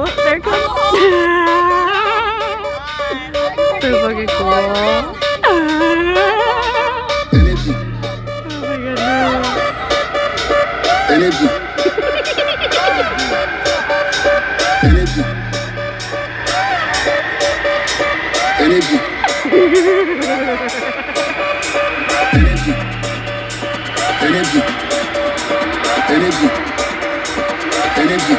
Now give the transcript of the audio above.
Oh, there comes. 대박이고. Energy, Oh my goodness. energy, energy, energy, energy, energy, energy, energy.